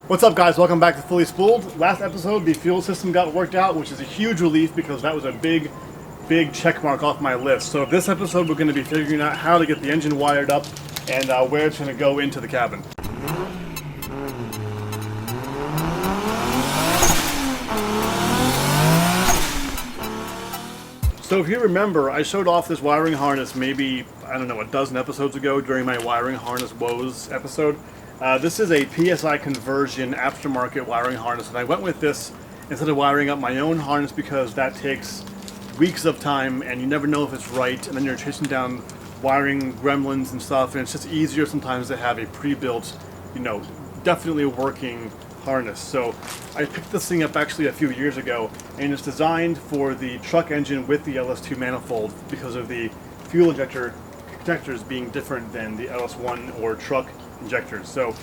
What's up, guys? Welcome back to Fully Spooled. Last episode, the fuel system got worked out, which is a huge relief because that was a big check mark off my list. So this episode, we're going to be figuring out how to get the engine wired up and where it's going to go into the cabin. So if you remember, I showed off this wiring harness maybe, I don't know, a dozen episodes ago during my wiring harness woes episode. This is a PSI Conversion aftermarket wiring harness, and I went with this instead of wiring up my own harness because that takes weeks of time and you never know if it's right, and then you're chasing down wiring gremlins and stuff, and it's just easier sometimes to have a pre-built, definitely working harness. So I picked this thing up actually a few years ago, and it's designed for the truck engine with the LS2 manifold because of the fuel injectors being different than the LS1 or truck injectors. So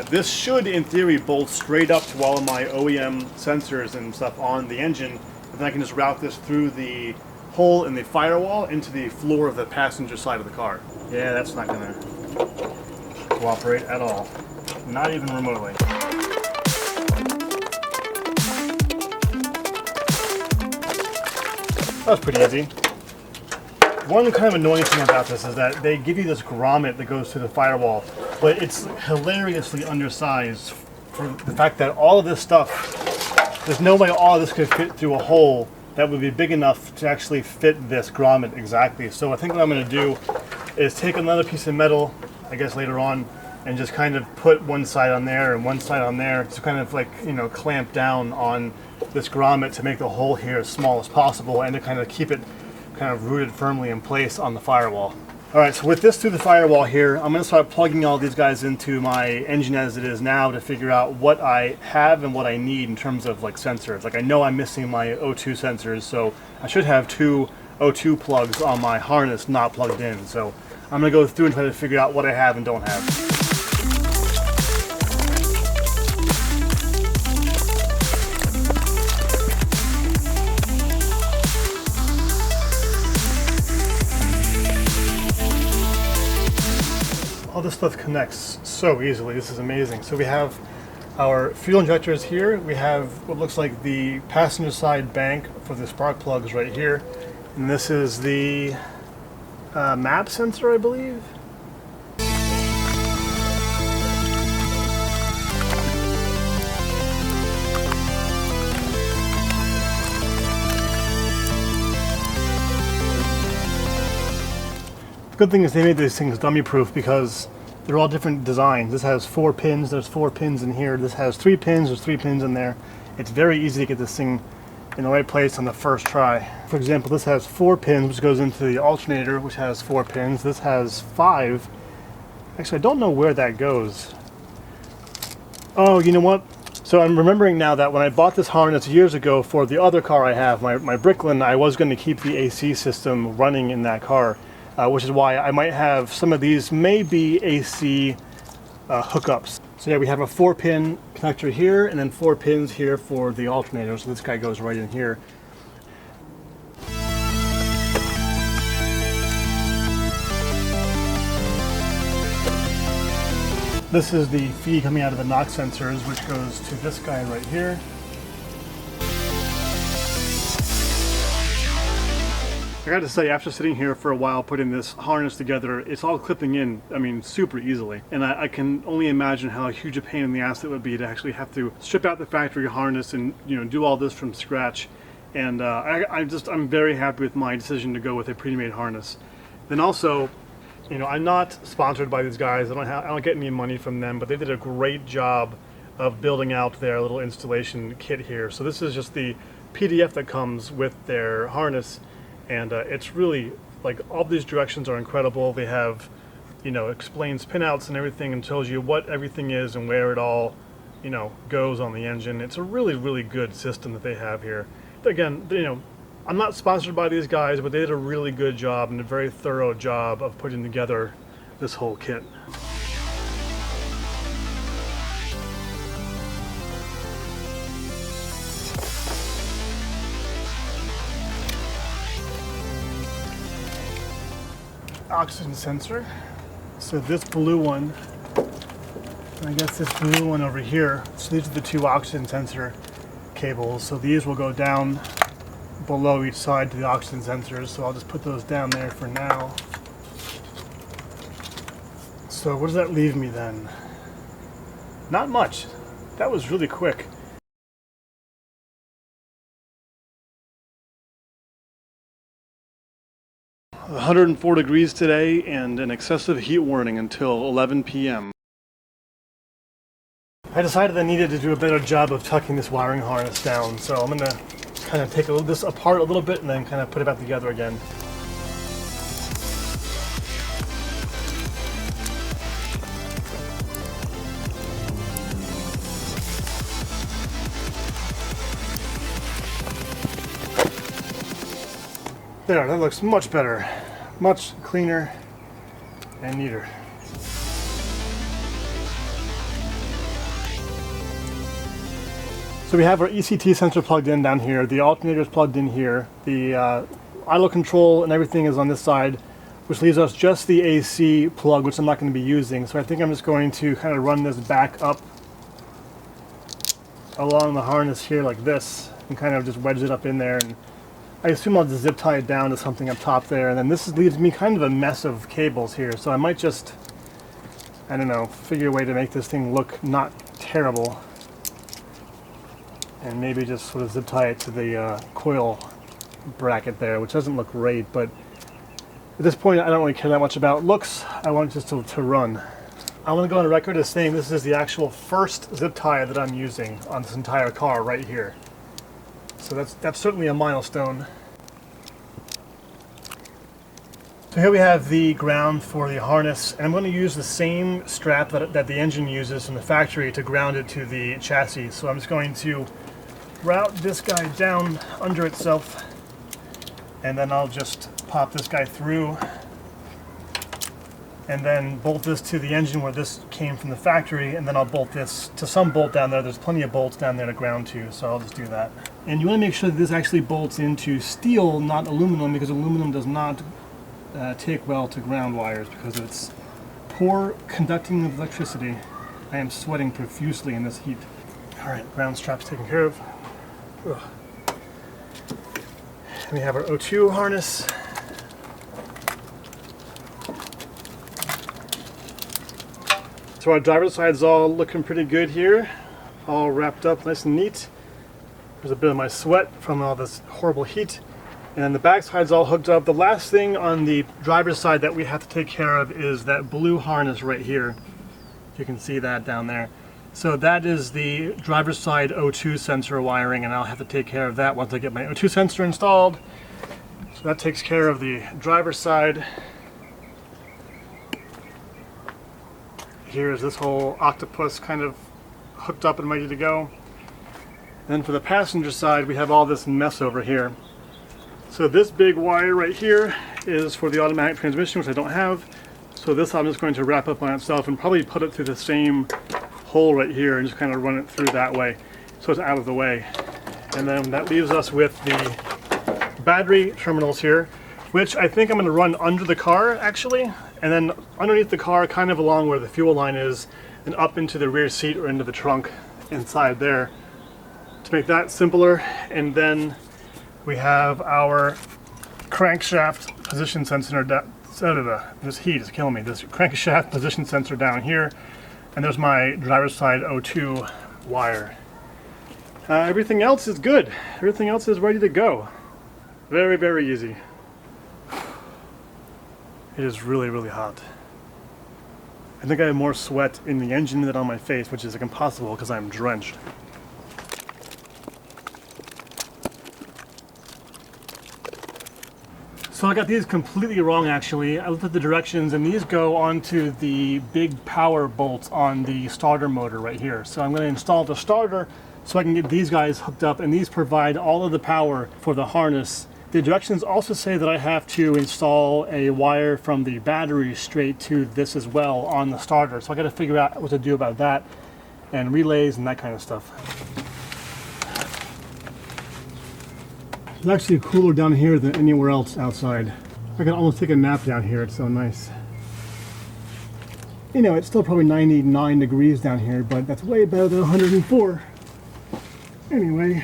this should in theory bolt straight up to all of my OEM sensors and stuff on the engine, and then I can just route this through the hole in the firewall into the floor of the passenger side of the car. Yeah, that's not going to cooperate at all, not even remotely. That was pretty easy. One kind of annoying thing about this is that they give you this grommet that goes through the firewall, but it's hilariously undersized for the fact that all of this stuff, there's no way all of this could fit through a hole that would be big enough to actually fit this grommet exactly. So I think what I'm going to do is take another piece of metal, I guess later on, and just kind of put one side on there and one side on there to kind of like, clamp down on this grommet to make the hole here as small as possible and to kind of keep it kind of rooted firmly in place on the firewall. Alright, so with this through the firewall here, I'm going to start plugging all these guys into my engine as it is now to figure out what I have and what I need in terms of like sensors. Like I know I'm missing my O2 sensors, so I should have two O2 plugs on my harness not plugged in. So I'm going to go through and try to figure out what I have and don't have. All this stuff connects so easily. This is amazing. So we have our fuel injectors here. We have what looks like the passenger side bank for the spark plugs right here. And this is the map sensor, I believe. Good thing is they made these things dummy proof because they're all different designs. This has 4 pins, there's 4 pins in here. This has 3 pins, there's 3 pins in there. It's very easy to get this thing in the right place on the first try. For example, this has 4 pins, which goes into the alternator, which has 4 pins. This has 5. Actually, I don't know where that goes. Oh, you know what? So I'm remembering now that when I bought this harness years ago for the other car I have, my Bricklin, I was going to keep the AC system running in that car. Which is why I might have some of these may be AC hookups. So yeah, we have a 4-pin connector here and then 4 pins here for the alternator. So this guy goes right in here. This is the feed coming out of the knock sensors, which goes to this guy right here. I got to say, after sitting here for a while putting this harness together, it's all clipping in, super easily. And I can only imagine how huge a pain in the ass it would be to actually have to strip out the factory harness and do all this from scratch. And I'm very happy with my decision to go with a pre-made harness. Then also, I'm not sponsored by these guys. I don't get any money from them, but they did a great job of building out their little installation kit here. So this is just the PDF that comes with their harness. And it's really, like, all these directions are incredible. They have, explains pinouts and everything and tells you what everything is and where it all, goes on the engine. It's a really, really good system that they have here. Again, I'm not sponsored by these guys, but they did a really good job and a very thorough job of putting together this whole kit. Oxygen sensor. So this blue one I guess this blue one over here, so these are the two oxygen sensor cables, so these will go down below each side to the oxygen sensors, so I'll just put those down there for now. So what does that leave me then? Not much. That was really quick. 104 degrees today and an excessive heat warning until 11 p.m. I decided I needed to do a better job of tucking this wiring harness down, so I'm going to kind of take this apart a little bit and then kind of put it back together again. There, that looks much better, much cleaner and neater. So we have our ECT sensor plugged in down here, the alternator is plugged in here, the idle control and everything is on this side, which leaves us just the AC plug, which I'm not going to be using. So I think I'm just going to kind of run this back up along the harness here like this and kind of just wedge it up in there, and I assume I'll just zip tie it down to something up top there, and then this leaves me kind of a mess of cables here, so I might just, I don't know, figure a way to make this thing look not terrible, and maybe just sort of zip tie it to the coil bracket there, which doesn't look great, but at this point I don't really care that much about looks. I want it just to run. I want to go on record as saying this is the actual first zip tie that I'm using on this entire car right here. So that's certainly a milestone. So here we have the ground for the harness, and I'm going to use the same strap that the engine uses from the factory to ground it to the chassis. So I'm just going to route this guy down under itself, and then I'll just pop this guy through, and then bolt this to the engine where this came from the factory, and then I'll bolt this to some bolt down there. There's plenty of bolts down there to ground to, so I'll just do that. And you want to make sure that this actually bolts into steel, not aluminum, because aluminum does not take well to ground wires because of its poor conducting of electricity. I am sweating profusely in this heat. Alright, ground strap's taken care of. Ugh. And we have our O2 harness. So our driver's side's all looking pretty good here, all wrapped up nice and neat. There's a bit of my sweat from all this horrible heat. And then the back side's all hooked up. The last thing on the driver's side that we have to take care of is that blue harness right here. You can see that down there. So that is the driver's side O2 sensor wiring, and I'll have to take care of that once I get my O2 sensor installed. So that takes care of the driver's side. Here's this whole octopus kind of hooked up and ready to go. Then for the passenger side, we have all this mess over here. So this big wire right here is for the automatic transmission, which I don't have. So this I'm just going to wrap up on itself and probably put it through the same hole right here and just kind of run it through that way so it's out of the way. And then that leaves us with the battery terminals here, which I think I'm going to run under the car actually, and then underneath the car, kind of along where the fuel line is, and up into the rear seat or into the trunk inside there to make that simpler. And then we have our crankshaft position sensor. This heat is killing me. This crankshaft position sensor down here, and there's my driver's side O2 wire. Everything else is good. Everything else is ready to go. Very, very easy. It is really, really hot. I think I have more sweat in the engine than on my face, which is impossible because I'm drenched. So I got these completely wrong actually. I looked at the directions and these go onto the big power bolts on the starter motor right here. So I'm going to install the starter so I can get these guys hooked up, and these provide all of the power for the harness. The directions also say that I have to install a wire from the battery straight to this as well on the starter. So I got to figure out what to do about that, and relays and that kind of stuff. It's actually cooler down here than anywhere else outside. I can almost take a nap down here, it's so nice. You know, it's still probably 99 degrees down here, but that's way better than 104. Anyway.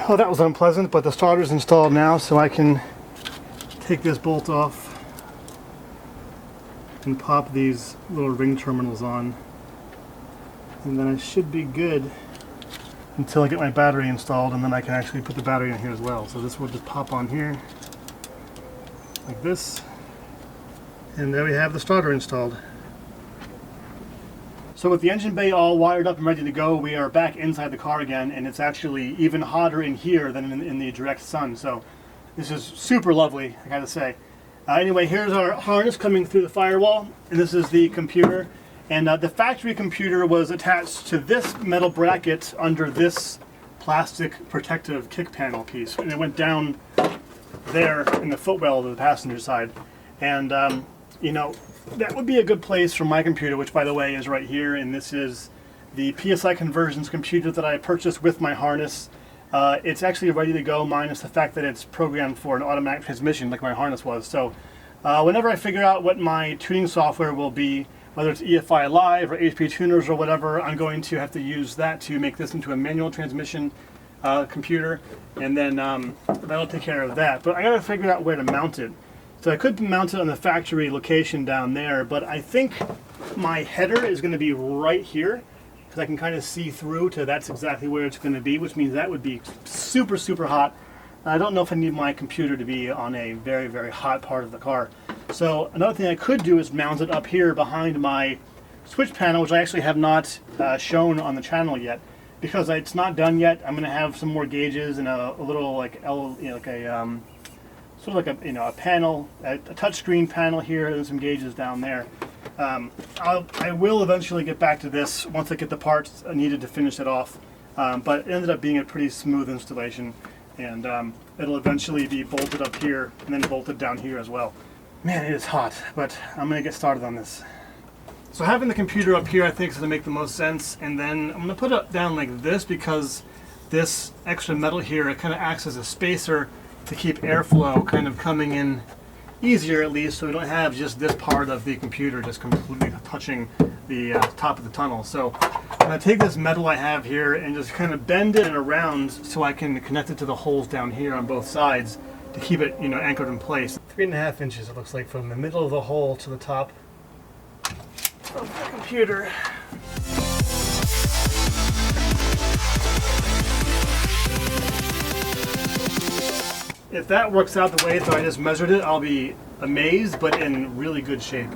Oh, that was unpleasant, but the starter's installed now, so I can take this bolt off and pop these little ring terminals on. And then I should be good until I get my battery installed, and then I can actually put the battery in here as well. So this will just pop on here, like this. And there we have the starter installed. So with the engine bay all wired up and ready to go, we are back inside the car again, and it's actually even hotter in here than in the direct sun. So this is super lovely, I gotta say. Anyway, here's our harness coming through the firewall, and this is the computer. And the factory computer was attached to this metal bracket under this plastic protective kick panel piece, and it went down there in the footwell of the passenger side. And you know, that would be a good place for my computer, which by the way is right here, and this is the PSI Conversions computer that I purchased with my harness. It's actually ready to go, minus the fact that it's programmed for an automatic transmission like my harness was. So whenever I figure out what my tuning software will be, whether it's EFI Live or HP Tuners or whatever, I'm going to have to use that to make this into a manual transmission computer, and then that'll take care of that. But I gotta figure out where to mount it. So I could mount it on the factory location down there, but I think my header is going to be right here, because I can kind of see through to that's exactly where it's going to be, which means that would be super, super hot. I don't know if I need my computer to be on a very, very hot part of the car. So another thing I could do is mount it up here behind my switch panel, which I actually have not shown on the channel yet, because it's not done yet. I'm going to have some more gauges and a little like sort of like a panel, a touchscreen panel here, and some gauges down there. I will eventually get back to this once I get the parts needed to finish it off. But it ended up being a pretty smooth installation, and it'll eventually be bolted up here and then bolted down here as well. Man, it is hot, but I'm gonna get started on this. So having the computer up here I think is gonna make the most sense, and then I'm gonna put it down like this because this extra metal here, it kind of acts as a spacer to keep airflow kind of coming in easier, at least, so we don't have just this part of the computer just completely touching the top of the tunnel. So I'm going to take this metal I have here and just kind of bend it around so I can connect it to the holes down here on both sides to keep it, you know, anchored in place. 3.5 inches it looks like from the middle of the hole to the top of the computer. If that works out the way that I just measured it, I'll be amazed, but in really good shape.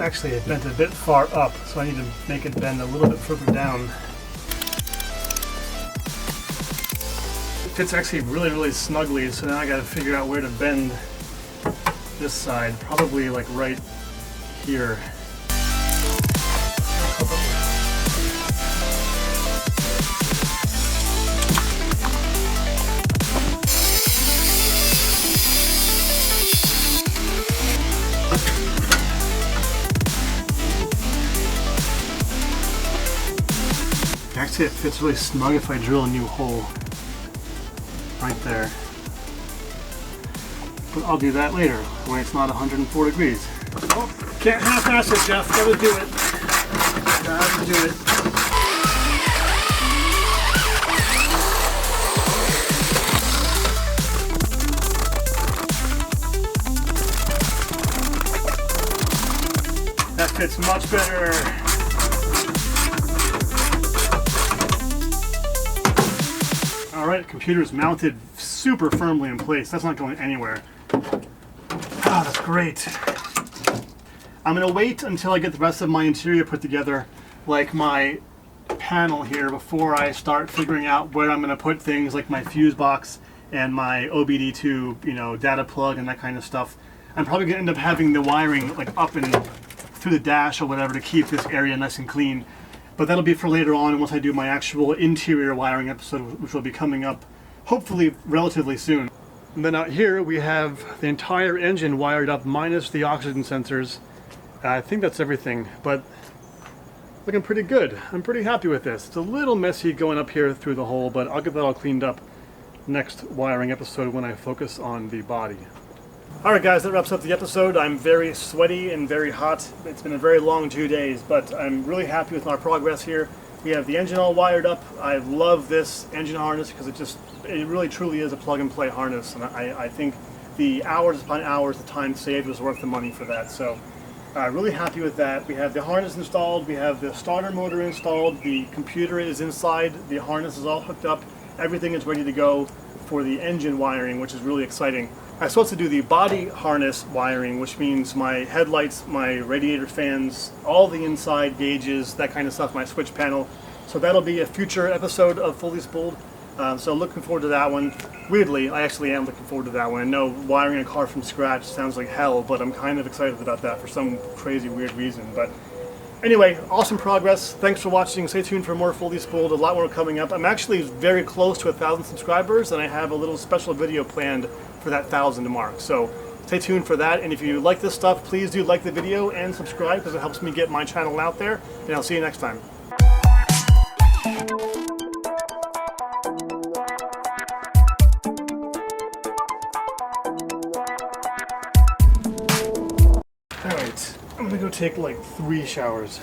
Actually, it bent a bit far up, so I need to make it bend a little bit further down. It fits actually really, really snugly, so now I gotta figure out where to bend this side, probably like right here. Actually, it fits really snug if I drill a new hole right there. But I'll do that later when it's not 104 degrees. Oh, can't half-ass it, Jeff. Gotta do it. Gotta do it. That fits much better. Alright, computer is mounted super firmly in place. That's not going anywhere. Ah, that's great. I'm going to wait until I get the rest of my interior put together, like my panel here, before I start figuring out where I'm going to put things like my fuse box and my OBD2, you know, data plug and that kind of stuff. I'm probably going to end up having the wiring like up and through the dash or whatever to keep this area nice and clean. But that'll be for later on once I do my actual interior wiring episode, which will be coming up hopefully relatively soon. And then out here we have the entire engine wired up minus the oxygen sensors. I think that's everything, but looking pretty good. I'm pretty happy with this. It's a little messy going up here through the hole, but I'll get that all cleaned up next wiring episode when I focus on the body. Alright guys, that wraps up the episode. I'm very sweaty and very hot. It's been a very long 2 days, but I'm really happy with my progress here. We have the engine all wired up. I love this engine harness because it really truly is a plug and play harness, and I think the hours upon hours, the time saved was worth the money for that. So really happy with that. We have the harness installed, we have the starter motor installed, the computer is inside, the harness is all hooked up, everything is ready to go for the engine wiring, which is really exciting. I'm supposed to do the body harness wiring, which means my headlights, my radiator fans, all the inside gauges, that kind of stuff, my switch panel. So that'll be a future episode of Fully Spooled. So looking forward to that one. Weirdly, I actually am looking forward to that one. I know wiring a car from scratch sounds like hell, but I'm kind of excited about that for some crazy weird reason. But anyway, awesome progress. Thanks for watching. Stay tuned for more Fully Spooled. A lot more coming up. I'm actually very close to 1,000 subscribers, and I have a little special video planned for that 1,000 mark. So stay tuned for that. And if you like this stuff, please do like the video and subscribe because it helps me get my channel out there. And I'll see you next time. Alright, I'm gonna go take like 3 showers.